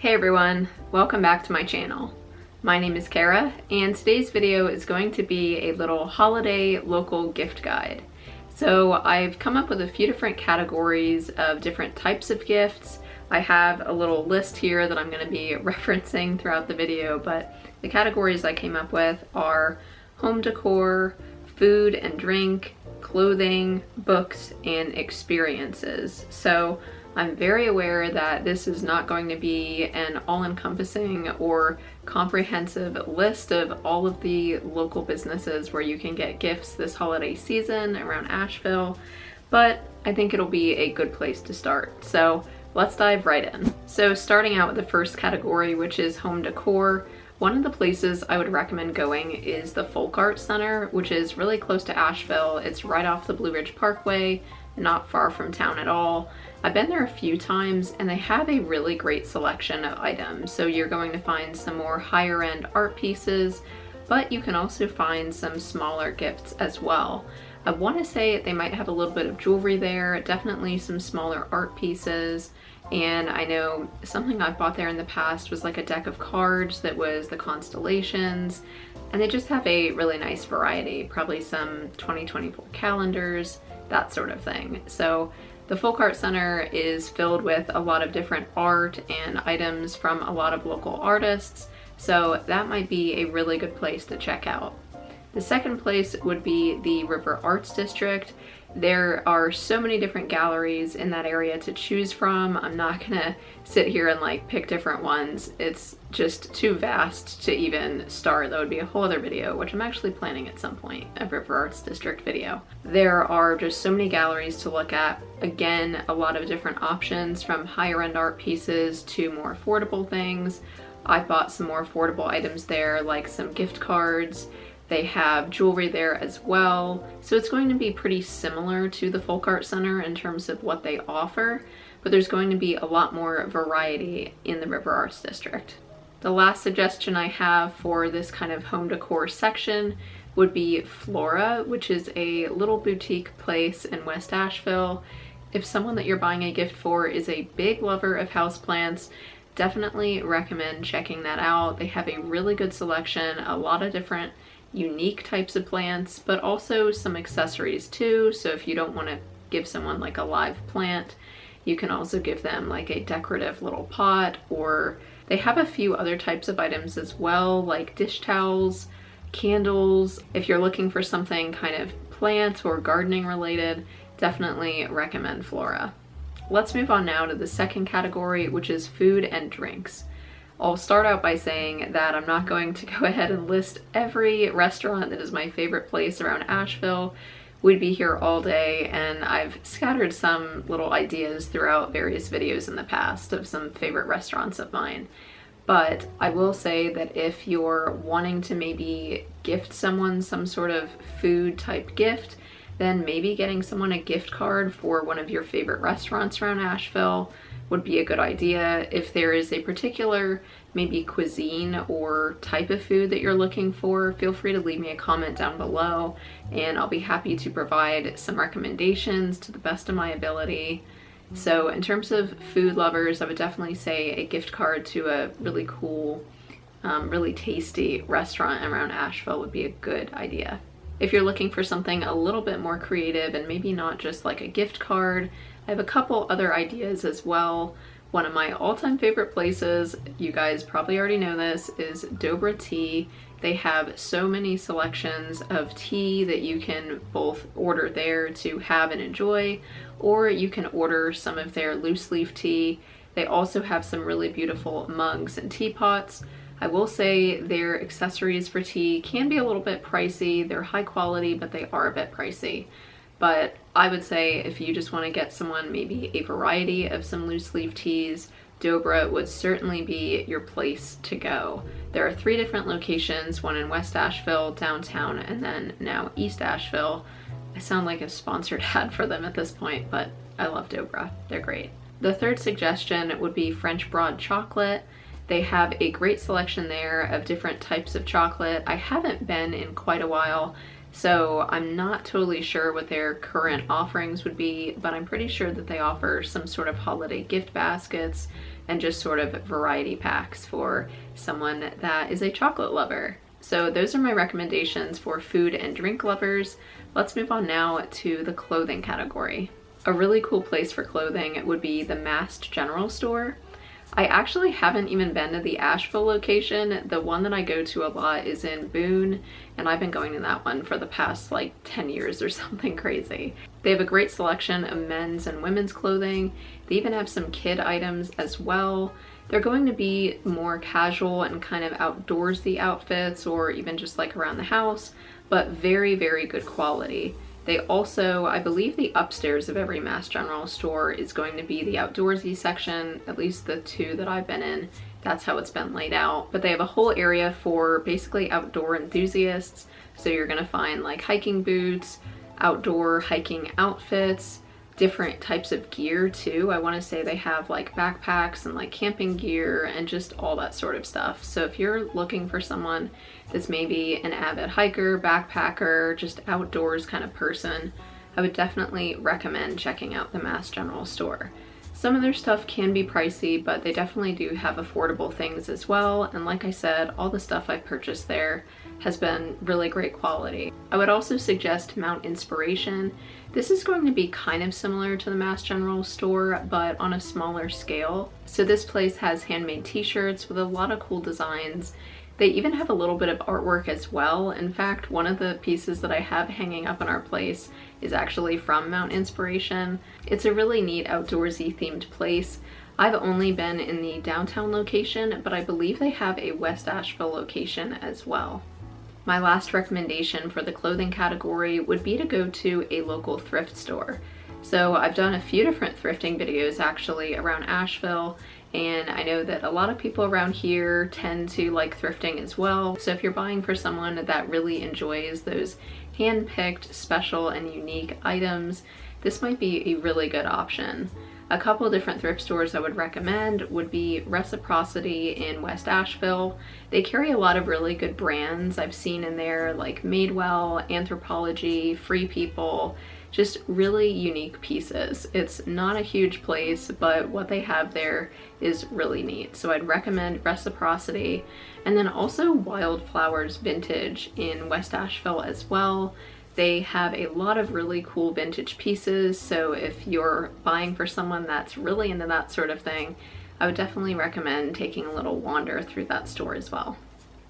Hey everyone, welcome back to my channel. My name is Kara, and today's video is going to be a little holiday local gift guide. So I've come up with a few different categories of different types of gifts. I have a little list here that I'm going to be referencing throughout the video, but the categories I came up with are home decor, food and drink, clothing, books, and experiences. So I'm very aware that this is not going to be an all-encompassing or comprehensive list of all of the local businesses where you can get gifts this holiday season around Asheville, but I think it'll be a good place to start. So let's dive right in. So starting out with the first category, which is home decor, one of the places I would recommend going is the Folk Art Center, which is really close to Asheville. It's right off the Blue Ridge Parkway, not far from town at all. I've been there a few times and they have a really great selection of items. So you're going to find some more higher end art pieces, but you can also find some smaller gifts as well. I want to say they might have a little bit of jewelry there, definitely some smaller art pieces. And I know something I've bought there in the past was like a deck of cards that was the constellations, and they just have a really nice variety, probably some 2024 calendars, that sort of thing. So the Folk Art Center is filled with a lot of different art and items from a lot of local artists, so that might be a really good place to check out. The second place would be the River Arts District. There are so many different galleries in that area to choose from. I'm not gonna sit here and like pick different ones. It's just too vast to even start. That would be a whole other video, which I'm actually planning at some point, a River Arts District video. There are just so many galleries to look at. Again, a lot of different options from higher end art pieces to more affordable things. I bought some more affordable items there, like some gift cards. They have jewelry there as well. So it's going to be pretty similar to the Folk Art Center in terms of what they offer, but there's going to be a lot more variety in the River Arts District. The last suggestion I have for this kind of home decor section would be Flora, which is a little boutique place in West Asheville. If someone that you're buying a gift for is a big lover of houseplants, definitely recommend checking that out. They have a really good selection, a lot of different unique types of plants, but also some accessories too. So if you don't want to give someone like a live plant, you can also give them like a decorative little pot, or they have a few other types of items as well, like dish towels, candles. If you're looking for something kind of plant or gardening related, definitely recommend Flora. Let's move on now to the second category, which is food and drinks. I'll start out by saying that I'm not going to go ahead and list every restaurant that is my favorite place around Asheville. We'd be here all day, and I've scattered some little ideas throughout various videos in the past of some favorite restaurants of mine. But I will say that if you're wanting to maybe gift someone some sort of food type gift, then maybe getting someone a gift card for one of your favorite restaurants around Asheville would be a good idea. If there is a particular maybe cuisine or type of food that you're looking for, feel free to leave me a comment down below and I'll be happy to provide some recommendations to the best of my ability. So in terms of food lovers, I would definitely say a gift card to a really cool, really tasty restaurant around Asheville would be a good idea. If you're looking for something a little bit more creative and maybe not just like a gift card, I have a couple other ideas as well. One of my all-time favorite places, you guys probably already know this, is Dobra Tea. They have so many selections of tea that you can both order there to have and enjoy, or you can order some of their loose leaf tea. They also have some really beautiful mugs and teapots. I will say their accessories for tea can be a little bit pricey. They're high quality, but they are a bit pricey. But I would say if you just want to get someone maybe a variety of some loose leaf teas, Dobra would certainly be your place to go. There are 3 different locations, one in West Asheville, downtown, and then now East Asheville. I sound like a sponsored ad for them at this point, but I love Dobra. They're great. The third suggestion would be French Broad Chocolate. They have a great selection there of different types of chocolate. I haven't been in quite a while, so I'm not totally sure what their current offerings would be, but I'm pretty sure that they offer some sort of holiday gift baskets and just sort of variety packs for someone that is a chocolate lover. So those are my recommendations for food and drink lovers. Let's move on now to the clothing category. A really cool place for clothing would be the Mast General Store. I actually haven't even been to the Asheville location. The one that I go to a lot is in Boone, and I've been going to that one for the past like 10 years or something crazy. They have a great selection of men's and women's clothing. They even have some kid items as well. They're going to be more casual and kind of outdoorsy outfits, or even just like around the house, but very, very good quality. They also, I believe the upstairs of every Mast General store is going to be the outdoorsy section, at least the two that I've been in. That's how it's been laid out. But they have a whole area for basically outdoor enthusiasts. So you're gonna find like hiking boots, outdoor hiking outfits, different types of gear too. I wanna say they have like backpacks and like camping gear and just all that sort of stuff. So if you're looking for someone that's maybe an avid hiker, backpacker, just outdoors kind of person, I would definitely recommend checking out the Mast General Store. Some of their stuff can be pricey, but they definitely do have affordable things as well. And like I said, all the stuff I've purchased there has been really great quality. I would also suggest Mount Inspiration. This is going to be kind of similar to the Mast General Store, but on a smaller scale. So this place has handmade t-shirts with a lot of cool designs. They even have a little bit of artwork as well. In fact, one of the pieces that I have hanging up in our place is actually from Mount Inspiration. It's a really neat outdoorsy themed place. I've only been in the downtown location, but I believe they have a West Asheville location as well. My last recommendation for the clothing category would be to go to a local thrift store. So I've done a few different thrifting videos actually around Asheville, and I know that a lot of people around here tend to like thrifting as well. So if you're buying for someone that really enjoys those hand-picked, special, and unique items, this might be a really good option. A couple of different thrift stores I would recommend would be Reciprocity in West Asheville. They carry a lot of really good brands I've seen in there, like Madewell, Anthropologie, Free People, just really unique pieces. It's not a huge place, but what they have there is really neat. So I'd recommend Reciprocity, and then also Wildflowers Vintage in West Asheville as well. They have a lot of really cool vintage pieces, so if you're buying for someone that's really into that sort of thing, I would definitely recommend taking a little wander through that store as well.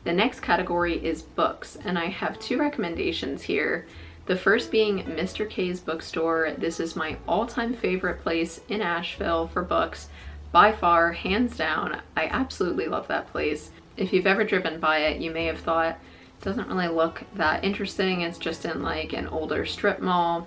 The next category is books, and I have two recommendations here. The first being Mr. K's bookstore. This is my all-time favorite place in Asheville for books, by far, hands down. I absolutely love that place. If you've ever driven by it, you may have thought, doesn't really look that interesting. It's just in like an older strip mall.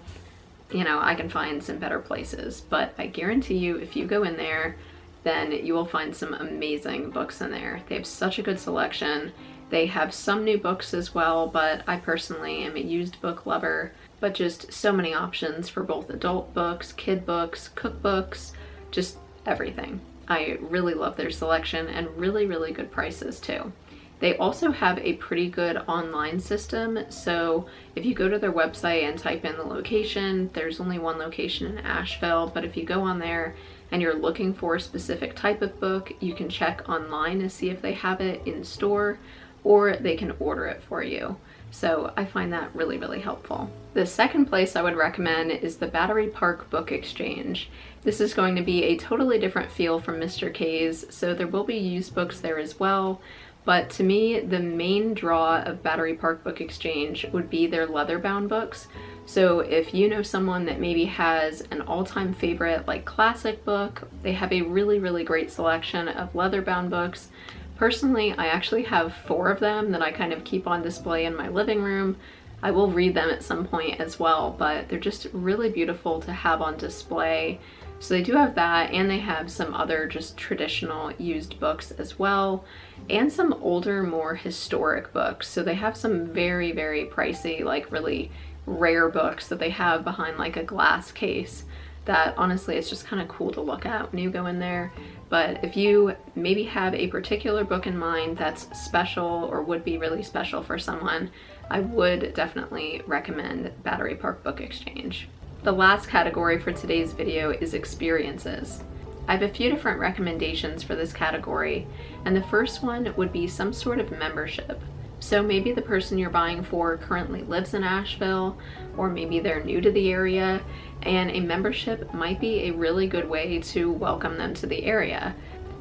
You know, I can find some better places, but I guarantee you if you go in there, then you will find some amazing books in there. They have such a good selection. They have some new books as well, but I personally am a used book lover, but just so many options for both adult books, kid books, cookbooks, just everything. I really love their selection and really, really good prices too. They also have a pretty good online system, so if you go to their website and type in the location, there's only one location in Asheville, but if you go on there and you're looking for a specific type of book, you can check online to see if they have it in store, or they can order it for you. So I find that really, really helpful. The second place I would recommend is the Battery Park Book Exchange. This is going to be a totally different feel from Mr. K's, so there will be used books there as well. But to me, the main draw of Battery Park Book Exchange would be their leather-bound books. So if you know someone that maybe has an all-time favorite, like classic book, they have a really, really great selection of leather-bound books. Personally, I actually have 4 of them that I kind of keep on display in my living room. I will read them at some point as well, but they're just really beautiful to have on display. So they do have that, and they have some other just traditional used books as well, and some older, more historic books. So they have some very, very pricey, like really rare books that they have behind like a glass case that honestly it's just kind of cool to look at when you go in there. But if you maybe have a particular book in mind that's special or would be really special for someone, I would definitely recommend Battery Park Book Exchange. The last category for today's video is experiences. I have a few different recommendations for this category, and the first one would be some sort of membership. So maybe the person you're buying for currently lives in Asheville, or maybe they're new to the area, and a membership might be a really good way to welcome them to the area.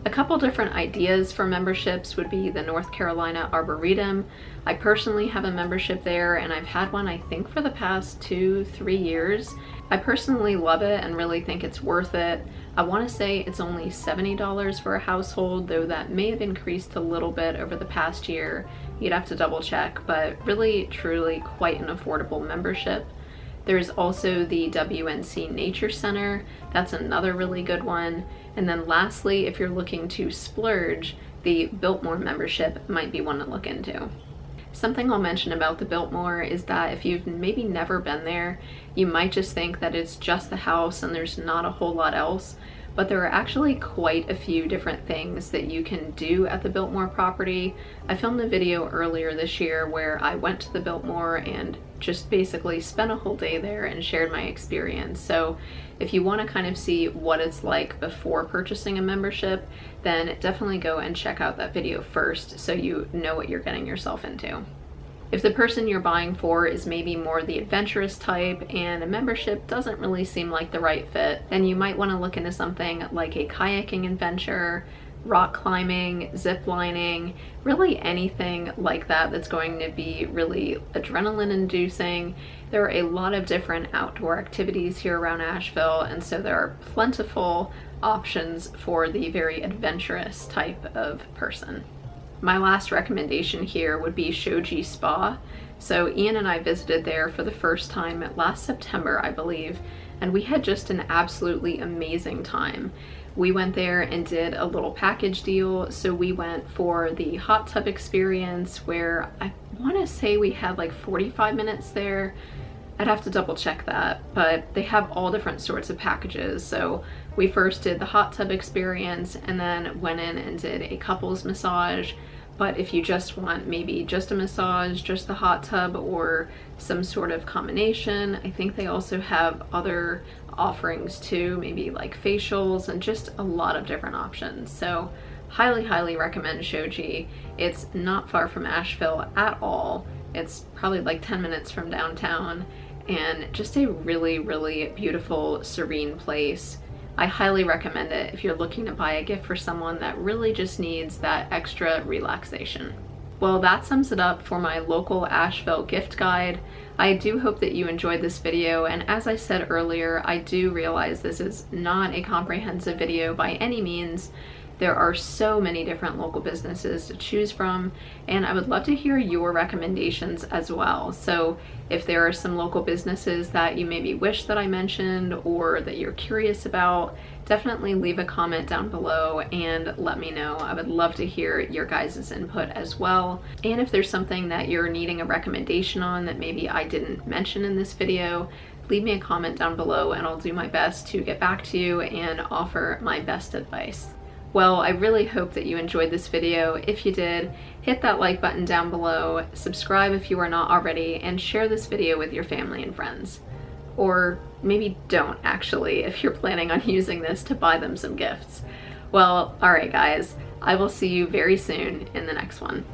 A couple different ideas for memberships would be the North Carolina Arboretum. I personally have a membership there, and I've had one I think for the past 2-3 years. I personally love it and really think it's worth it. I want to say it's only $70 for a household, though that may have increased a little bit over the past year. You'd have to double check, but really truly quite an affordable membership. There's also the WNC Nature Center. That's another really good one. And then lastly, if you're looking to splurge, the Biltmore membership might be one to look into. Something I'll mention about the Biltmore is that if you've maybe never been there, you might just think that it's just the house and there's not a whole lot else, but there are actually quite a few different things that you can do at the Biltmore property. I filmed a video earlier this year where I went to the Biltmore and just basically spent a whole day there and shared my experience. So if you want to kind of see what it's like before purchasing a membership, then definitely go and check out that video first so you know what you're getting yourself into. If the person you're buying for is maybe more the adventurous type and a membership doesn't really seem like the right fit, then you might want to look into something like a kayaking adventure, rock climbing, zip lining, really anything like that that's going to be really adrenaline inducing. There are a lot of different outdoor activities here around Asheville, and so there are plentiful options for the very adventurous type of person. My last recommendation here would be Shoji Spa. So Ian and I visited there for the first time last September, I believe, and we had just an absolutely amazing time. We went there and did a little package deal. So we went for the hot tub experience where I want to say we had like 45 minutes there. I'd have to double check that, but they have all different sorts of packages. So we first did the hot tub experience and then went in and did a couples massage. But if you just want maybe just a massage, just the hot tub, or some sort of combination, I think they also have other offerings too, maybe like facials and just a lot of different options. So highly recommend Shoji. It's not far from Asheville at all. It's probably like 10 minutes from downtown, and just a really beautiful, serene place. I highly recommend it if you're looking to buy a gift for someone that really just needs that extra relaxation. Well, that sums it up for my local Asheville gift guide. I do hope that you enjoyed this video, and as I said earlier, I do realize this is not a comprehensive video by any means. There are so many different local businesses to choose from, and I would love to hear your recommendations as well. So if there are some local businesses that you maybe wish that I mentioned or that you're curious about, definitely leave a comment down below and let me know. I would love to hear your guys' input as well. And if there's something that you're needing a recommendation on that maybe I didn't mention in this video, leave me a comment down below and I'll do my best to get back to you and offer my best advice. Well, I really hope that you enjoyed this video. If you did, hit that like button down below, subscribe if you are not already, and share this video with your family and friends. Or maybe don't actually, if you're planning on using this to buy them some gifts. Well, alright guys, I will see you very soon in the next one.